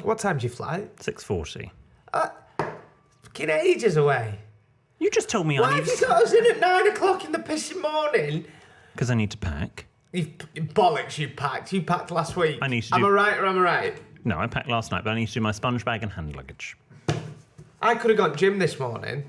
What time's your flight? 6:40. Fucking ages away. You just told me Why I have need you got us in at 9 o'clock in the pissing morning? Because I need to pack. Bollocks, you packed. You packed last week. I need to do... Am I right or am I right? No, I packed last night, but I need to do my sponge bag and hand luggage. I could have gone gym this morning.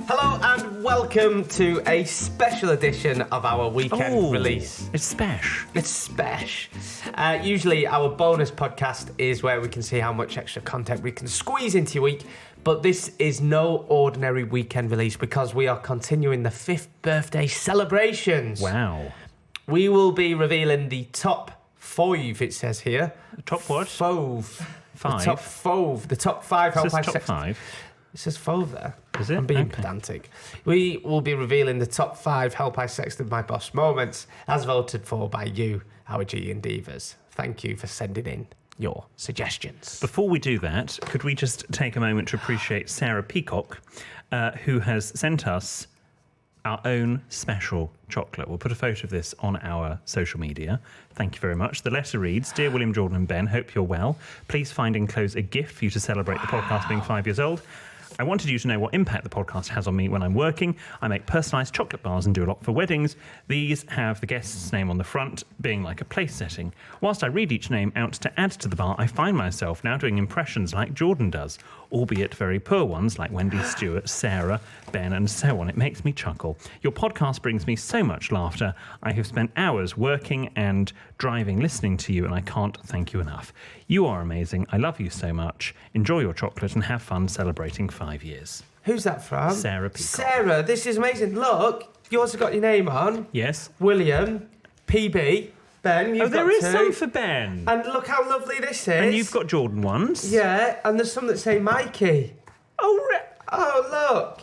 Hello and welcome to a special edition of our weekend release. It's special. It's special. Usually our bonus podcast is where we can see how much extra content we can squeeze into your week. But this is no ordinary weekend release because we are continuing the 5th birthday celebrations. Wow. We will be revealing the top 5, it says here. Top what? Five. Five? The top 5. The top 5 help I top Sexted. 5? It says 5 there. Is it? I'm being Okay. pedantic. We will be revealing the top 5 Help I Sexted My Boss moments as voted for by you, our G&Divas. Thank you for sending in your suggestions. Before we do that, could we just take a moment to appreciate Sarah Peacock, who has sent us our own special chocolate. We'll put a photo of this on our social media. Thank you very much. The letter reads, Dear William, Jordan and Ben, hope you're well. Please find enclosed a gift for you to celebrate the podcast being 5 years old. I wanted you to know what impact the podcast has on me when I'm working. I make personalised chocolate bars and do a lot for weddings. These have the guest's name on the front, being like a place setting. Whilst I read each name out to add to the bar, I find myself now doing impressions like Jordan does, albeit very poor ones like Wendy, Stewart, Sarah, Ben, and so on. It makes me chuckle. Your podcast brings me so much laughter. I have spent hours working and driving listening to you, and I can't thank you enough. You are amazing. I love you so much. Enjoy your chocolate and have fun celebrating 5 years. Who's that from? Sarah Peacock. Sarah, this is amazing. Look, you also got your name on. Yes. William, PB, Ben, you've got there is 2. some for Ben. And look how lovely this is. And you've got Jordan ones. Yeah, and there's some that say Mikey. Oh, Oh, look.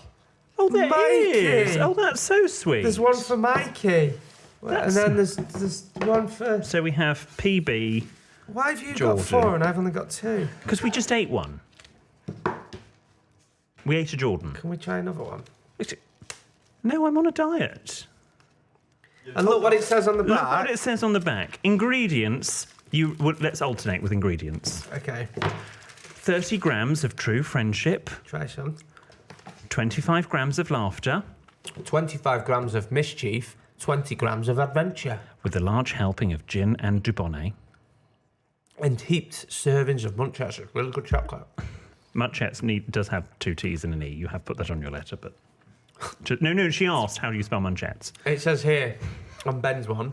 oh, there Mikey. is. Oh, that's so sweet. There's one for Mikey. And then there's one for... So we have PB, Why have you Jordan. got 4 and I've only got 2? because we just ate one. We ate a Jordan. Can we try another one? No, I'm on a diet. And look what it says on the Look back. what it says on the back. Ingredients. Let's alternate with ingredients. Okay, 30 grams of true friendship, try some. 25 grams of laughter, 25 grams of mischief, 20 grams of adventure. with a large helping of gin and Dubonnet. And heaped servings of Munchets. Really good chocolate. Munchets does have 2 T's and an E. You have put that on your letter, but... No, she asked, how do you spell Munchets? It says here, on Ben's one,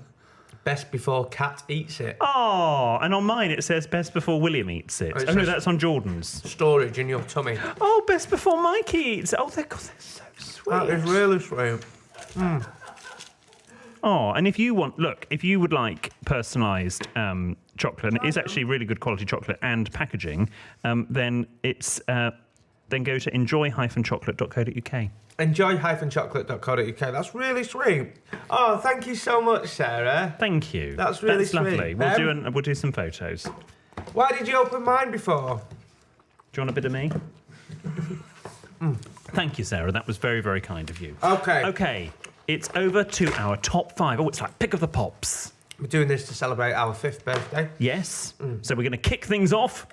best before cat eats it. Oh, and on mine it says best before William eats it. It Oh, no, says- that's on Jordan's. Storage in your tummy. Oh, best before Mikey eats it. Oh, they're so sweet. That is really sweet. Oh, and if you would like personalised chocolate, and it is actually really good quality chocolate and packaging, then it's then go to enjoy-chocolate.co.uk. Enjoy-chocolate.co.uk. That's really sweet. Oh, thank you so much, Sarah. Thank you. That's really sweet. lovely. We'll do some photos. Why did you open mine before? Do you want a bit of me? Thank you, Sarah. That was very, very kind of you. Okay. Okay, it's over to our top 5. Oh, it's like pick of the pops. We're doing this to celebrate our 5th birthday. Yes. So we're going to kick things off.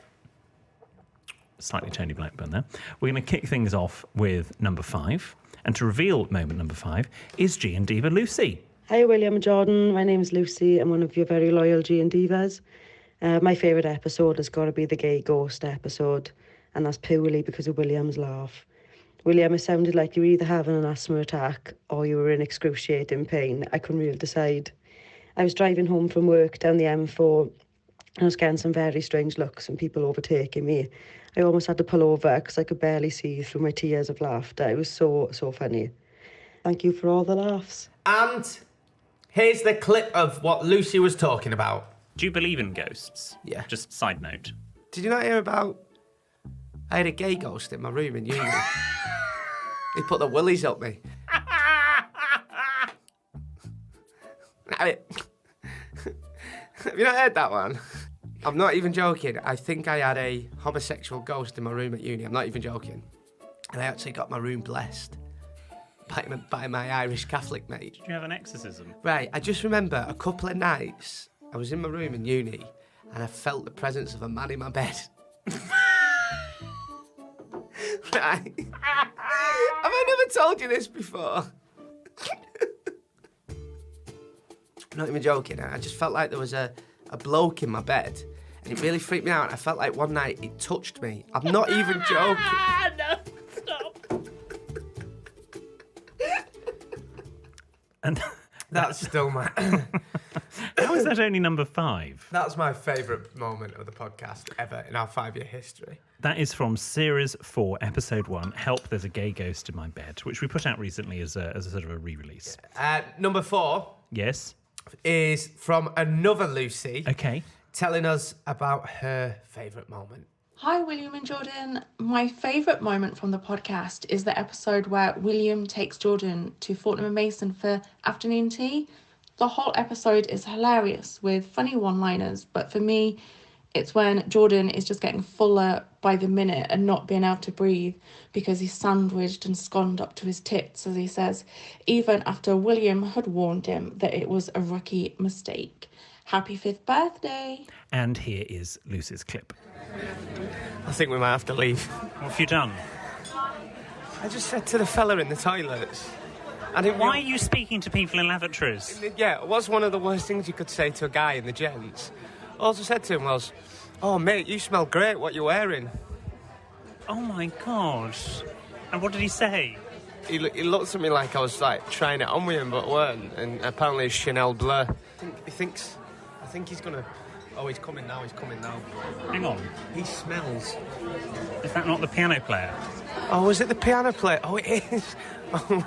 Slightly Tony Blackburn there. We're going to kick things off with number 5. And to reveal moment number 5 is G&Diva Lucy. Hi William and Jordan, my name's Lucy. I'm one of your very loyal G&Divas. My favourite episode has got to be the gay ghost episode, and that's purely because of William's laugh. William, it sounded like you were either having an asthma attack or you were in excruciating pain. I couldn't really decide. I was driving home from work down the M4 and I was getting some very strange looks and people overtaking me. I almost had to pull over because I could barely see through my tears of laughter. It was so funny. Thank you for all the laughs. And here's the clip of what Lucy was talking about. Do you believe in ghosts? Yeah. Just side note. Did you not hear about... I had a gay ghost in my room in uni. He put the willies up me. Have you not heard that one? I'm not even joking. I think I had a homosexual ghost in my room at uni. I'm not even joking. And I actually got my room blessed by my Irish Catholic mate. Did you have an exorcism? Right, I just remember a couple of nights, I was in my room in uni, and I felt the presence of a man in my bed. Right. Have I never told you this before? I'm not even joking. I just felt like there was a bloke in my bed, and it really freaked me out. I felt like one night it touched me. I'm not even joking. No, stop. And That's still my... how is that only number 5? That's my favourite moment of the podcast ever in our 5-year history. That is from Series 4, Episode 1, Help, There's a Gay Ghost in My Bed, which we put out recently as a sort of a re-release. Number 4 Yes? is from another Lucy, Okay. telling us about her favourite moment. Hi, William and Jordan. My favourite moment from the podcast is the episode where William takes Jordan to Fortnum and Mason for afternoon tea. The whole episode is hilarious with funny one-liners, but for me, it's when Jordan is just getting fuller by the minute and not being able to breathe because he's sandwiched and sconed up to his tits, as he says, even after William had warned him that it was a rookie mistake. Happy 5th birthday. And here is Lucy's clip. I think we might have to leave. What have you done? I just said to the fella in the toilets. Why are you speaking to people in lavatories? Yeah, what's one of the worst things you could say to a guy in the gents? All I said to him was, "Oh, mate, you smell great, what you wearing?" Oh my God. And what did he say? He looked at me like I was like trying it on with him, but weren't. And apparently it's Chanel Bleu. I think he's gonna... Oh, he's coming now, Hang on. He smells. Is that not the piano player? Oh, is it the piano player? Oh, it is. Oh.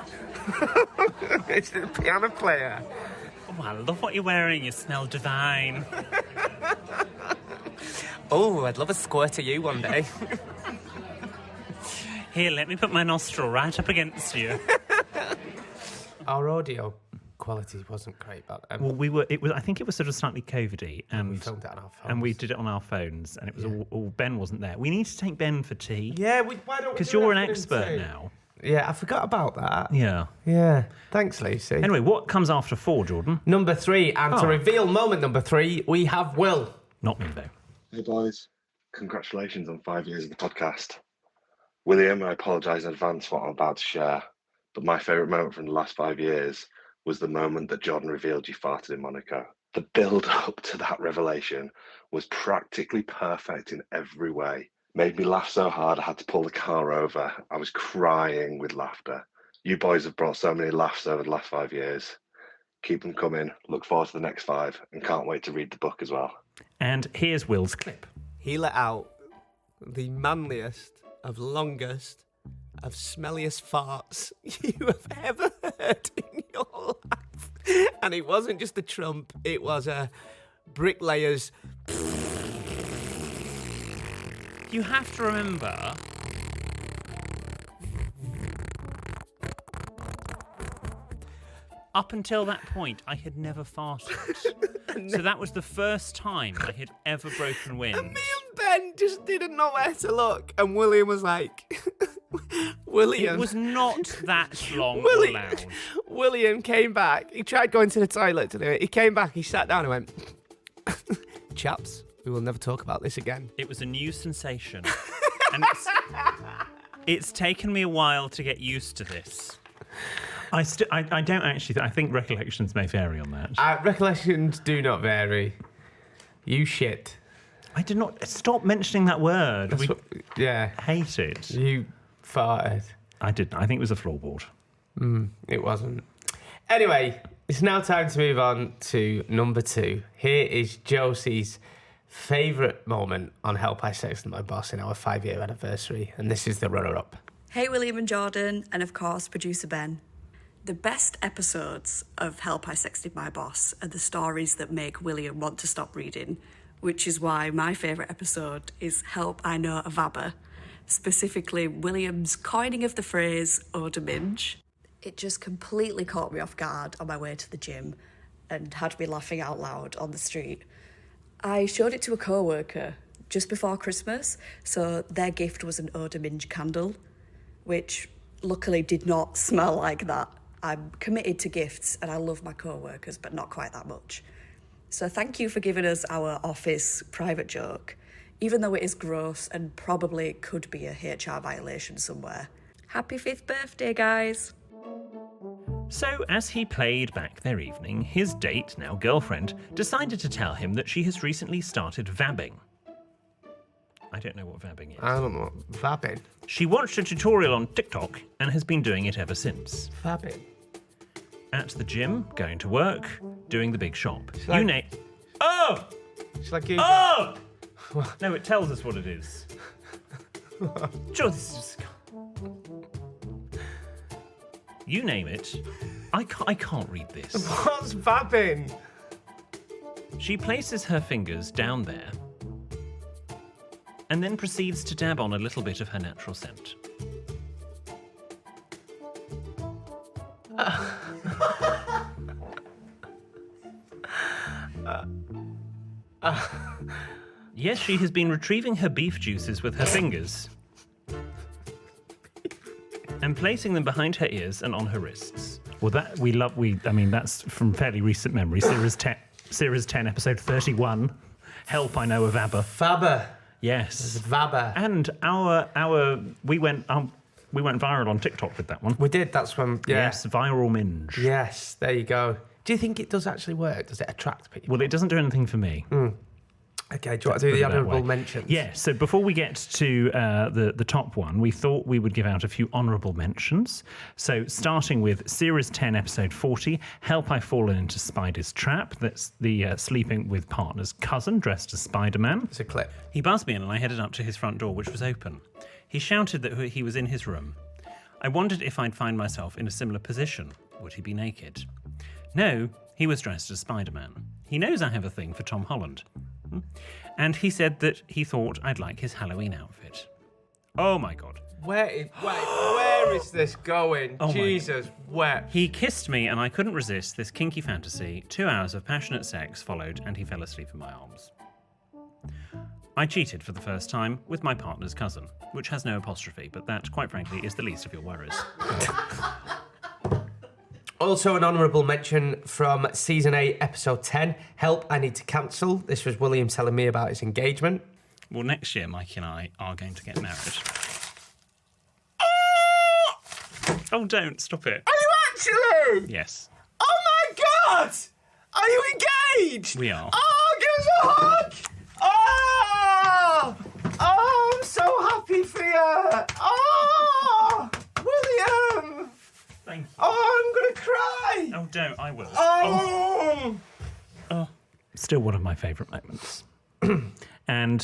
It's the piano player. Oh, I love what you're wearing. You smell divine. Oh, I'd love a squirt of you one day. Here, let me put my nostril right up against you. Our audio quality wasn't great back then. Well, I think it was sort of slightly COVID-y, and we filmed it on our phones. And we did it on our phones, and it was all Ben wasn't there. We need to take Ben for tea. Yeah, why don't we? Because do you're an that for expert tea? now. Yeah, I forgot about that. Yeah. Yeah. Thanks, Lucy. Anyway, what comes after 4, Jordan? Number 3, and to Oh. reveal moment number 3, we have Will. Not me, though. Hey boys, congratulations on 5 years of the podcast. William, I apologise in advance for what I'm about to share, but my favourite moment from the last 5 years was the moment that Jordan revealed you farted in Monaco. The build up to that revelation was practically perfect in every way. Made me laugh so hard I had to pull the car over. I was crying with laughter. You boys have brought so many laughs over the last 5 years. Keep them coming. Look forward to the next 5 and can't wait to read the book as well. And here's Will's clip. He let out the manliest, of longest, of smelliest farts you have ever heard in your life. And it wasn't just a trump, it was a bricklayer's... You have to remember... Up until that point, I had never farted. So that was the first time I had ever broken wind. And me and Ben just didn't know where to look. And William was like... William... It was not that long or loud. William came back. He tried going to the toilet to do it. He came back, he sat down and went... Chaps, we will never talk about this again. It was a new sensation. And it's taken me a while to get used to this. I don't actually... I think recollections may vary on that. Recollections do not vary. You shit. I did not... Stop mentioning that word. Yeah. Hate it. You farted. I didn't. I think it was a floorboard. It wasn't. Anyway, it's now time to move on to number 2. Here is Josie's favourite moment on Help I Sexted My Boss in our 5-year anniversary. And this is the runner-up. Hey, William and Jordan, and of course, producer Ben. The best episodes of Help I Sexted My Boss are the stories that make William want to stop reading, which is why my favourite episode is Help I Know a Vabber, specifically William's coining of the phrase "eau de minge." It just completely caught me off guard on my way to the gym and had me laughing out loud on the street. I showed it to a co-worker just before Christmas, so their gift was an eau de minge candle, which luckily did not smell like that. I'm committed to gifts and I love my co-workers, but not quite that much. So thank you for giving us our office private joke, even though it is gross and probably could be a HR violation somewhere. Happy 5th birthday, guys. So, as he played back their evening, his date, now girlfriend, decided to tell him that she has recently started vabbing. I don't know what vabbing is. I don't know. Vabbing. She watched a tutorial on TikTok and has been doing it ever since. Vabbing. At the gym, going to work, doing the big shop. like- You name. Oh! It's like you. Oh! No, it tells us what it is. Sure, this is just... You name it. I can't read this. What's vabbing? She places her fingers down there and then proceeds to dab on a little bit of her natural scent. Yes, she has been retrieving her beef juices with her fingers and placing them behind her ears and on her wrists. Well, that's from fairly recent memory. Series 10, episode 31. Help, I know of ABBA. Fabber. Yes. Vabber. And we went viral on TikTok with that one. We did. That's when. Yeah. Yes, viral minge. Yes. There you go. Do you think it does actually work? Does it attract people? Well, it doesn't do anything for me. Okay. Do you want to do the honourable mentions? Yeah. So before we get to the top one, we thought we would give out a few honourable mentions. So starting with Series 10, Episode 40, Help I've Fallen into Spider's Trap. That's the sleeping with partner's cousin dressed as Spider-Man. It's a clip. He buzzed me in and I headed up to his front door, which was open. He shouted that he was in his room. I wondered if I'd find myself in a similar position. Would he be naked? No, he was dressed as Spider-Man. He knows I have a thing for Tom Holland. And he said that he thought I'd like his Halloween outfit. Oh my God. Where is this going? Oh Jesus, where? He kissed me and I couldn't resist this kinky fantasy. 2 hours of passionate sex followed and he fell asleep in my arms. I cheated for the first time with my partner's cousin, which has no apostrophe, but that, quite frankly, is the least of your worries. Also an honourable mention from Season 8, Episode 10, Help, I Need to Cancel. This was William telling me about his engagement. Well, next year, Mikey and I are going to get married. Oh, don't. Stop it. Are you actually? Yes, Oh my God! Are you engaged? we are. Oh, give us a hug! Oh, I'm so happy for you! Oh, William! Thank you. Oh, I'm gonna cry! Oh, don't. I will. Oh! Still one of my favourite moments. And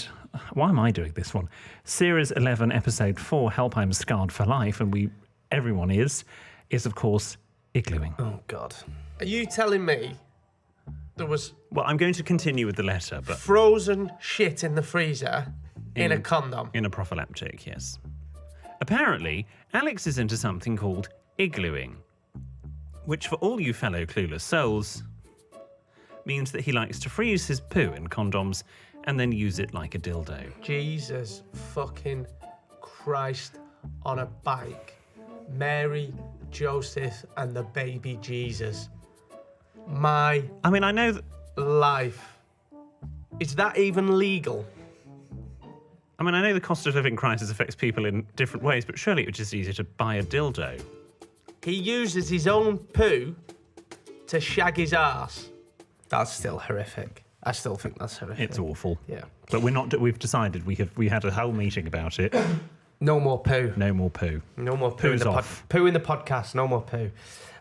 why am I doing this one? Series 11, Episode 4, Help I'm Scarred for Life, and everyone is of course, iglooing. Oh, God. Are you telling me there was Well, I'm going to continue with the letter, but frozen shit in the freezer in a condom? in a prophylactic, yes. Apparently, Alex is into something called iglooing, which for all you fellow clueless souls means that he likes to freeze his poo in condoms and then use it like a dildo. Jesus fucking Christ on a bike. Mary, Joseph, and the baby Jesus. My I mean, I know that, life. Is that even legal? I know the cost of living crisis affects people in different ways, but surely it would just easier to buy a dildo. He uses his own poo to shag his arse. That's still horrific. I still think that's horrific. It's awful. Yeah. But we've decided we had a whole meeting about it. No more poo. No more poo. No more poo Poo's in the off. poo in the podcast. No more poo.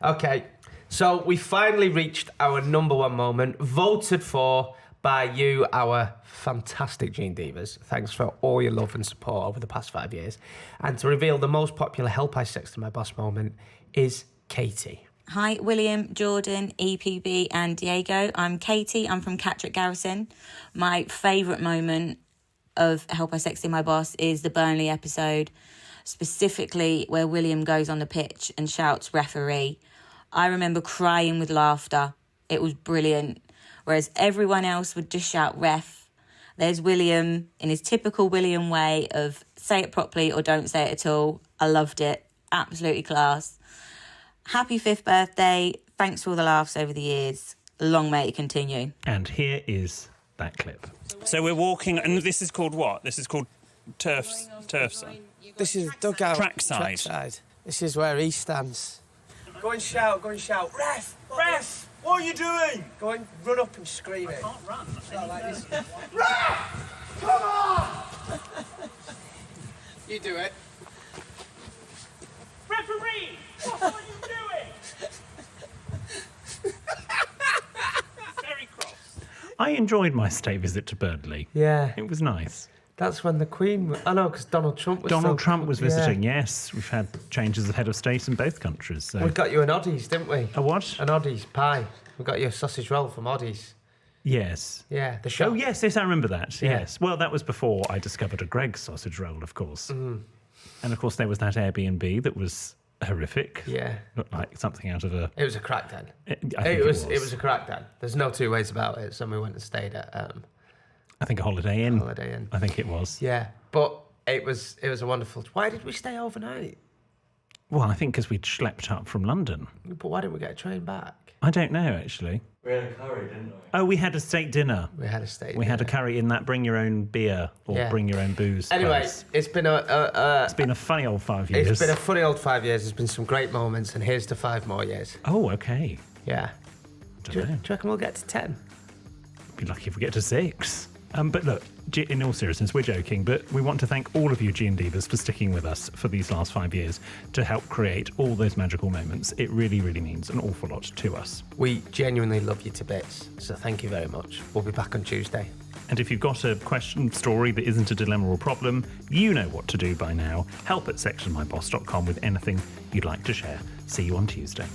Okay, so we finally reached our number one moment, voted for by you, our fantastic G&Divas. Thanks for all your love and support over the past 5 years. And to reveal the most popular Help I Sexted My Boss moment is Katie. Hi, William, Jordan, EPB and Diego. I'm Katie. I'm from Catterick Garrison. My favourite moment of Help I Sexted My Boss is the Burnley episode, specifically where William goes on the pitch and shouts referee. I remember crying with laughter. It was brilliant. Whereas everyone else would just shout ref, there's William in his typical William way of say it properly or don't say it at all. I loved it. Absolutely class. Happy 5th birthday. Thanks for all the laughs over the years. Long may it continue. And here is that clip. So we're walking, and this is called what? This is called turfside. This is dugout. Trackside. This is where he stands. Go and shout. Ref! What are you doing? Go and run up and scream it. I can't run. Not like this. Ref! Come on! You do it. Referee! What are you doing? Very cross. I enjoyed my stay visit to Burnley. Yeah. It was nice. That's when the Queen... I know, because Donald Trump was Trump was visiting, yes. We've had changes of head of state in both countries. So. We got you an Oddies, didn't we? A what? An Oddies pie. We got you a sausage roll from Oddies. Yes. Yeah, the show. Oh, yes, I remember that. Yeah. Yes. Well, that was before I discovered a Greggs sausage roll, of course. And, of course, there was that Airbnb that was horrific. Yeah. Looked like something out of a... It was a crack den. It was a crack den. There's no two ways about it. So we went and stayed at... I think a Holiday Inn. Holiday Inn. I think it was. Yeah, but it was a wonderful... Why did we stay overnight? Well, I think because we'd schlepped up from London. But why didn't we get a train back? I don't know, actually. We had a curry, didn't we? Oh, we had a steak dinner. We had a steak We had a curry in that bring your own beer or bring your own booze Anyway, place. it's been It's been a funny old 5 years. It's been a funny old 5 years. There's been some great moments, and here's to 5 more years. Oh, okay. Yeah. Do you reckon we'll get to 10? Be lucky if we get to 6. But look, in all seriousness, we're joking, but we want to thank all of you G&Divas for sticking with us for these last 5 years to help create all those magical moments. It really, really means an awful lot to us. We genuinely love you to bits, so thank you very much. We'll be back on Tuesday. And if you've got a question, story that isn't a dilemma or problem, you know what to do by now. Help@sextedmyboss.com with anything you'd like to share. See you on Tuesday.